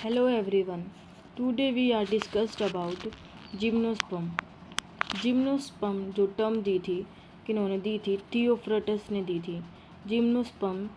Hello everyone. Today we are discussed about gymnosperm. Gymnosperm जो term दी थी किन्होंने दी थी? थियोफ्रेटस ने दी थी। जिम्नोस्पर्म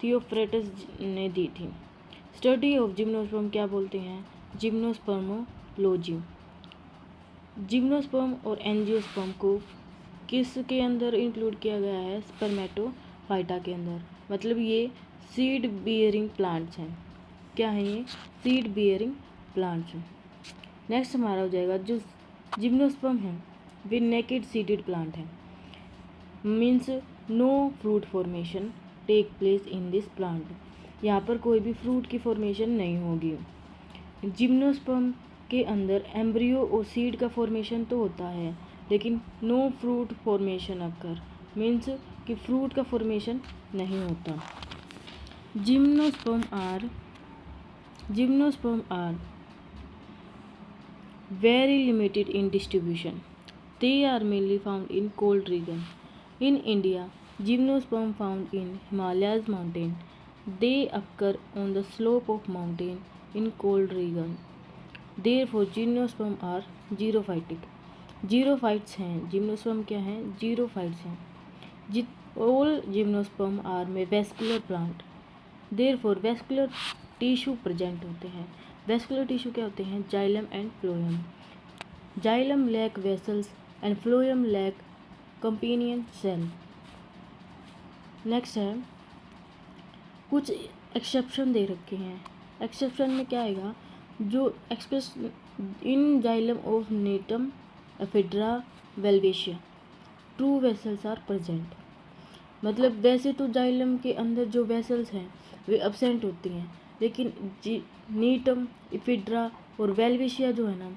थियोफ्रेटस ने दी थी। स्टडी ऑफ जिम्नोस्पर्म क्या बोलते हैं? जिम्नोस्पर्मोलॉजी। जिम्नोस्पर्म और एंजियोस्पर्म को किसके अंदर इंक्लूड किया गया है? स्पर्मेटोफाइटा के अंदर। मतलब ये सीड बियरिंग प्लांट्स हैं। क्या है ये? सीड बियरिंग प्लांट्स हैं। नेक्स्ट हमारा हो जाएगा जो जिम्नोस्पर्म है वे नेकेड सीडेड प्लांट है। Means no fruit formation take place in this plant. यहाँ पर कोई भी फ्रूट की फॉर्मेशन नहीं होगी। जिम्नोस्पर्म के अंदर एम्ब्रियो और सीड का फॉर्मेशन तो होता है लेकिन नो फ्रूट फॉर्मेशन अकर। मीन्स कि फ्रूट का फॉर्मेशन नहीं होता। Gymnosperm are very limited in distribution. They are mainly found in cold region. In India, gymnosperm found in Himalayas mountain. They occur on the slope of mountain in cold region. Therefore, gymnosperm are xerophytic. Xerophytes हैं। Gymnosperm क्या हैं? Xerophytes हैं। All gymnosperm are vascular plant. Therefore, vascular tissue present होते हैं। Vascular tissue क्या होते हैं? Xylem and phloem. Xylem lack vessels and phloem lack companion cell. Next है कुछ एक्सेप्शन दे रखे हैं। एक्सेप्शन में क्या आएगा? जो express in xylem of gnetum ephedra welwitschia true vessels are present. मतलब वैसे तो जाइलम के अंदर जो वेसल्स हैं वे एब्सेंट होती हैं लेकिन नीटम इफिड्रा और वेल्वेशिया जो है ना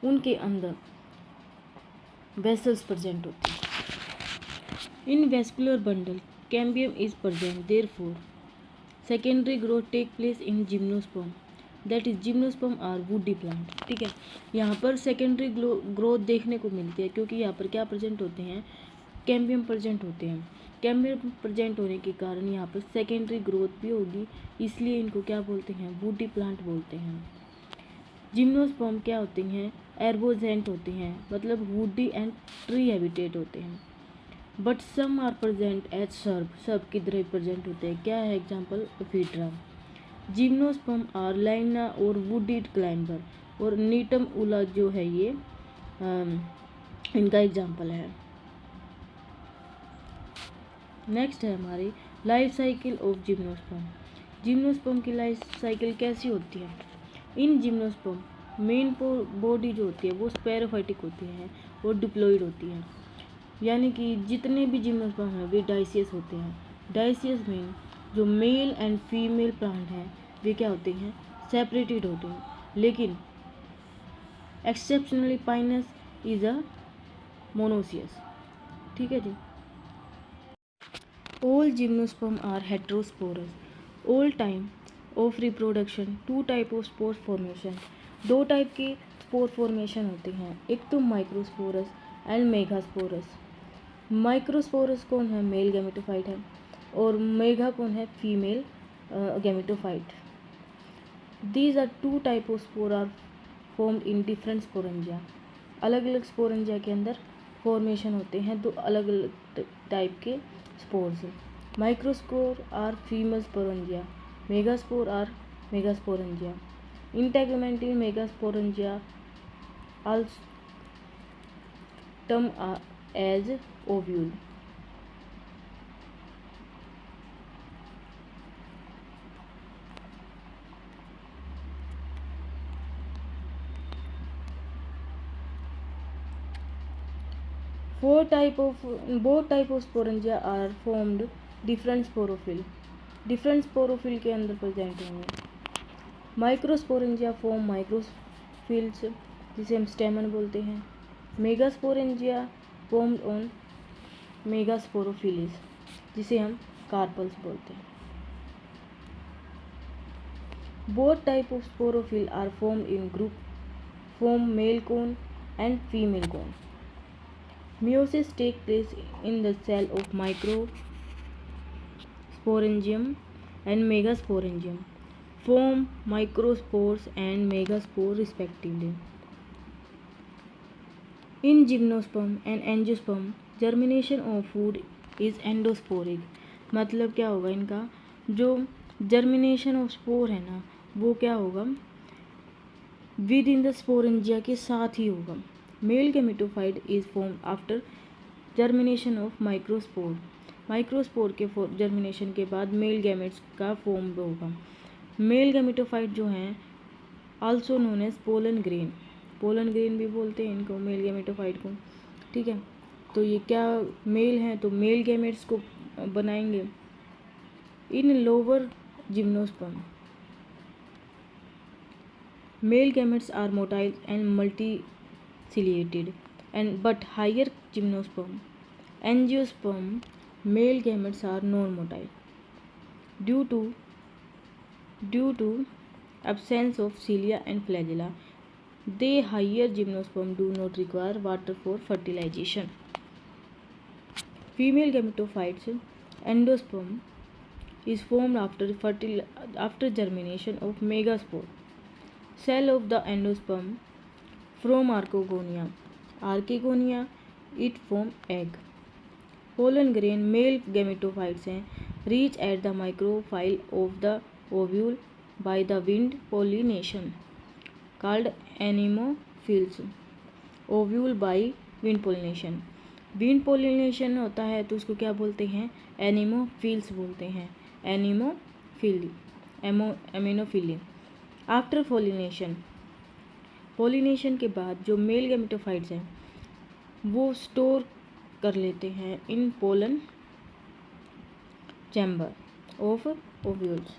उनके अंदर वेसल्स प्रेजेंट होती हैं। In vascular bundle cambium is present. Therefore secondary growth take place in gymnosperm. That is gymnosperm are woody plant. ठीक है, यहाँ पर सेकेंडरी ग्रोथ देखने को मिलती है क्योंकि यहाँ पर क्या प्रेजेंट होते हैं? कैम्बियम प्रेजेंट होते हैं। कैम्बियम प्रेजेंट होने के कारण यहाँ पर सेकेंडरी ग्रोथ भी होगी, इसलिए इनको क्या बोलते हैं? वुडी प्लांट बोलते हैं। जिम्नोस्पर्म क्या होती हैं? एर्बोजेंट होती हैं, मतलब वुडी एंड ट्री हैबिटेट होते हैं। But some are present as shrub की तरह प्रेजेंट होते हैं। क्या है एग्जाम्पल? एफिड्रा। जिम्नोस्पर्म आर लाइना और वुडीड क्लाइंबर। और नीटम उला जो है ये इनका एग्जाम्पल है। नेक्स्ट है हमारी life cycle of gymnosperm. Gymnosperm की लाइफ साइकिल कैसी होती है? इन जिम्नोस्पर्म मेन बॉडी जो होती है वो स्पेरोफाइटिक होती है और डिप्लॉइड होती है। यानी कि जितने भी जिम्नोस्पर्म हैं वे डाइसियस होते हैं। डाइसियस मीन जो मेल एंड फीमेल प्लांट हैं वे क्या होते हैं? सेपरेटेड होते हैं। लेकिन exceptionally Pinus is a monoecious. ठीक है जी। All gymnosperm are heterosporous. All time of reproduction, two type of spore formation. दो टाइप की स्पोर फॉर्मेशन होती हैं। एक तो माइक्रोस्पोरस एंड मेगास्पोरस। माइक्रोस्पोरस कौन है? मेल गैमेटोफाइट है और मेगा कौन है? Female gametophyte. These are two type of spore are formed in different sporangia. अलग अलग स्पोरेंजिया के अंदर फॉर्मेशन होते हैं दो अलग अलग टाइप के spores. Microspore are female sporangia, megaspore are megasporangia. Integumental megasporangia also term as ovule. Both type of sporangia are formed different sporophyll. Different sporophyll के अंदर प्रेजेंट होंगे। माइक्रोस्पोरेंजिया फॉर्म माइक्रोफिल्स जिसे हम स्टेमन बोलते हैं। मेगास्पोरेंजिया फॉर्म्ड ऑन मेगास्पोरोफिलिस जिसे हम carpels बोलते हैं। Both type of sporophyll are formed in group form male cone and female cone. Meiosis take place in the cell of microsporangium and megasporangium. form microspores and megaspore respectively. In gymnosperm and angiosperm, germination of food is endosporic. मतलब क्या होगा इनका, जो germination of spore है ना, वो क्या होगा, विद इन द स्पोरेंजिया के साथ ही होगा. Male gametophyte is form after germination of microspore. Microspore के जर्मिनेशन के बाद मेल गैमेट्स का फॉर्म होगा. मेल गेमेटोफाइट जो हैं also known as pollen grain. Pollen grain भी बोलते हैं इनको, मेल गेमेटोफाइट को. ठीक है, तो ये क्या मेल हैं, तो मेल गैमेट्स को बनाएंगे. In lower gymnosperm male gametes are motile and multiciliated, and but higher gymnosperm angiosperm male gametes are non-motile due to absence of cilia and flagella. They higher gymnosperm do not require water for fertilization. Female gametophytes endosperm is formed after germination of megaspore. Cell of the endosperm from archegonia it form egg. Pollen grain male gametophytes हैं, reach at the micropyle of the ovule by the wind pollination called anemophils. Ovule by wind pollination. wind pollination होता है तो उसको क्या बोलते हैं, एनिमोफिल्स बोलते हैं. एमिनोफिली. आफ्टर पोलिनेशन के बाद जो मेल गेमेटोफाइट्स हैं वो स्टोर कर लेते हैं इन पोलन चैम्बर ऑफ ओव्यूल्स.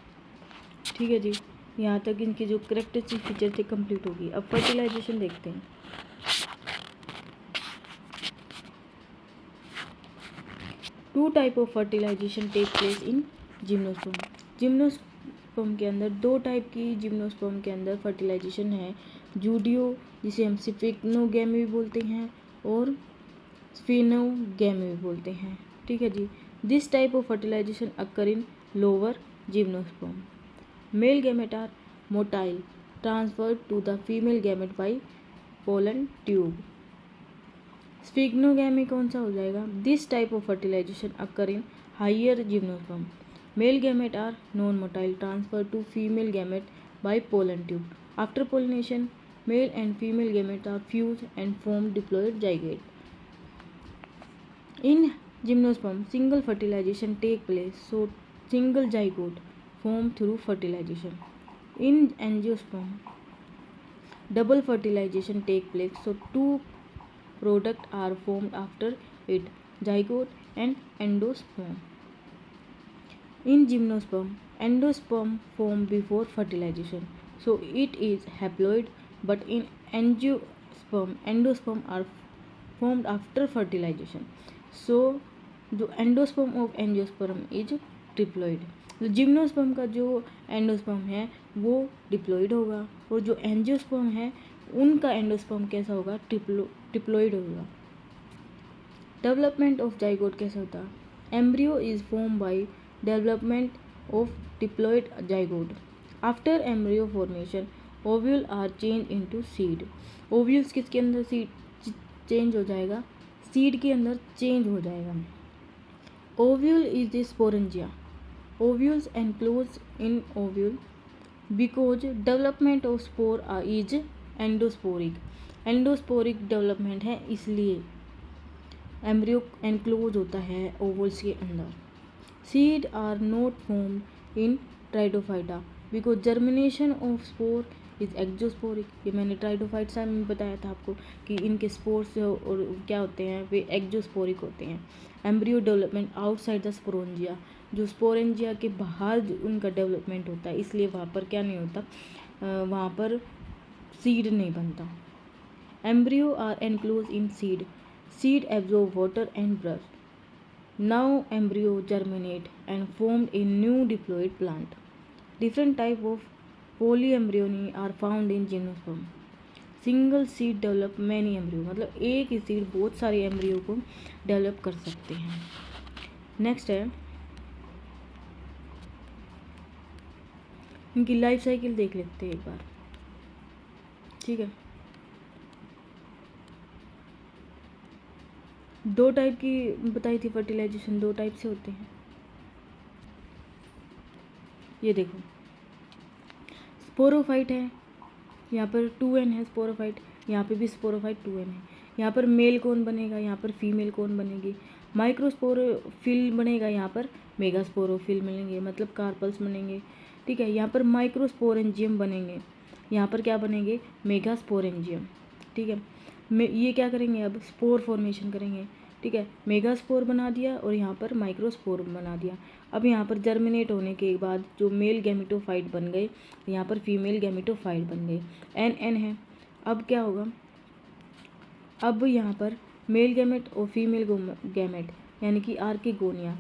ठीक है जी, यहाँ तक इनकी जो करेक्टरिस्टिक फीचर थे कंप्लीट होगी. अब फर्टिलाइजेशन देखते हैं. Two type of fertilization take place in gymnosperm. Gymnosperm के अंदर दो टाइप की जिम्नोस्पर्म के अंदर फर्टिलाइजेशन है. जूडियो, जिसे हम स्फिग्नोगैमी भी बोलते हैं, और स्फिनोगैमी भी बोलते हैं. ठीक है जी. This type of fertilization occur in lower gymnosperm. Male gamete are motile, transferred to the female gamete by pollen tube. Siphonogamy कौन सा हो जाएगा. This type of fertilization occur in higher gymnosperm. Male gamete are non motile, transfer to female gamete by pollen tube. After pollination male and female gamete are fuse and form diploid zygote. In gymnosperm single fertilization take place, so single zygote form through fertilization. In angiosperm double fertilization take place, so two products are formed after it, zygote and endosperm. In gymnosperm, endosperm form before fertilization, so it is haploid, but in angiosperm, endosperm are formed after fertilization, so जो endosperm of angiosperm is triploid. तो gymnosperm का जो endosperm है वो diploid होगा, और जो angiosperm है उनका एंडोस्पर्म कैसा होगा, ट्रिप्लॉइड होगा. डेवलपमेंट ऑफ जाइगोट कैसे होता है. Embryo is form by development of diploid zygote. After embryo formation ovule are change into seed. Ovules किसके अंदर सीड चेंज हो जाएगा, सीड के अंदर चेंज हो जाएगा. Ovule is the sporangia. Ovules enclosed in ovule because development of spore is endosporic. Endosporic development है इसलिए एम्ब्रियो एनक्लोज होता है ओवल्स के अंदर. Seed are not formed in pteridophyta because germination of spore is exosporic. ये मैंने ट्राइडोफाइट्स में बताया था आपको कि इनके स्पोर्स और क्या होते हैं, वे एक्जोस्पोरिक होते हैं. Embryo development outside the sporangia, जो स्पोरेंजिया के बाहर उनका डेवलपमेंट होता है, इसलिए वहाँ पर क्या नहीं होता, वहाँ पर सीड नहीं बनता. Embryo are enclose in seed. Seed absorb water and brush. Now embryo germinate and formed in new diploid plant. Different type of polyembryony are found in gymnosperm. Single seed develop many embryo, मतलब एक ही seed बहुत सारे embryo को develop कर सकते हैं. Next है इनकी लाइफ साइकिल देख लेते हैं एक बार, ठीक है। दो टाइप की बताई थी फर्टिलाइजेशन, दो टाइप से होते हैं। ये देखो स्पोरोफाइट है, यहाँ पर 2n है स्पोरोफाइट, यहाँ पे भी स्पोरोफाइट 2n है। यहाँ पर मेल कौन बनेगा, यहाँ पर फीमेल कौन बनेगी, माइक्रोस्पोरोफिल बनेगा, यहाँ पर मेगास्पोरोफिल बनेंगे, मतलब कार्पल्स बनेंगे, ठीक है। यहाँ पर माइक्रोस्पोरेंजियम बनेंगे, यहाँ पर क्या बनेंगे, मेगास्पोरेंजियम, ठीक है। ये क्या करेंगे, अब स्पोर फॉर्मेशन करेंगे, ठीक है। मेगास्पोर बना दिया और यहाँ पर माइक्रोस्पोर बना दिया। अब यहाँ पर जर्मिनेट होने के बाद जो मेल गैमेटोफाइट बन गए, यहाँ पर फीमेल गैमेटोफाइट बन गए, एन है। अब क्या होगा, अब यहाँ पर मेल गैमेट और फीमेल गैमेट यानी कि आर्किगोनिया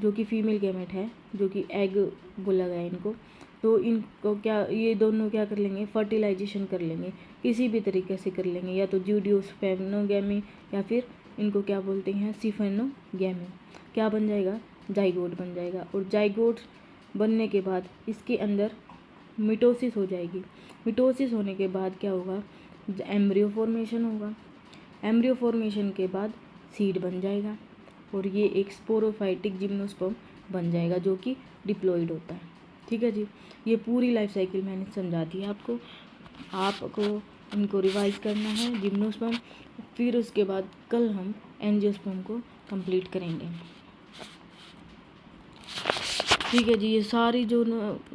जो कि फीमेल गैमेट है, जो कि एग बोला गया इनको, तो इनको क्या, ये दोनों क्या कर लेंगे, फर्टिलाइजेशन कर लेंगे, किसी भी तरीके से कर लेंगे, या तो ज्यूडियोस्पर्मोगैमी या फिर इनको क्या बोलते हैं, सिफेनोगैमी। क्या बन जाएगा, जाइगोट बन जाएगा। और जाइगोट बनने के बाद इसके अंदर मिटोसिस हो जाएगी। मिटोसिस होने के बाद क्या होगा, एम्ब्रियो फॉर्मेशन होगा। एम्ब्रियो फॉर्मेशन के बाद सीड बन जाएगा और ये एक स्पोरोफाइटिक जिम्नोस्पर्म बन जाएगा जो कि डिप्लॉइड होता है, ठीक है जी। ये पूरी लाइफ साइकिल मैंने समझा दी है आपको। आपको इनको रिवाइज करना है, जिम्नोस्पर्म, फिर उसके बाद कल हम एंजियोस्पर्म को कंप्लीट करेंगे, ठीक है जी। ये सारी जो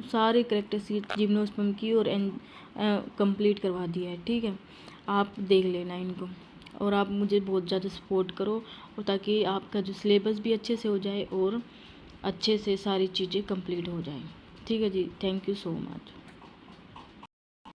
सारे करेक्टरिस्टिक जिम्नोस्पर्म की और कंप्लीट करवा दिया है, ठीक है। आप देख लेना इनको और आप मुझे बहुत ज़्यादा सपोर्ट करो, और ताकि आपका जो सिलेबस भी अच्छे से हो जाए और अच्छे से सारी चीज़ें कंप्लीट हो जाए, ठीक है जी। Thank you so much.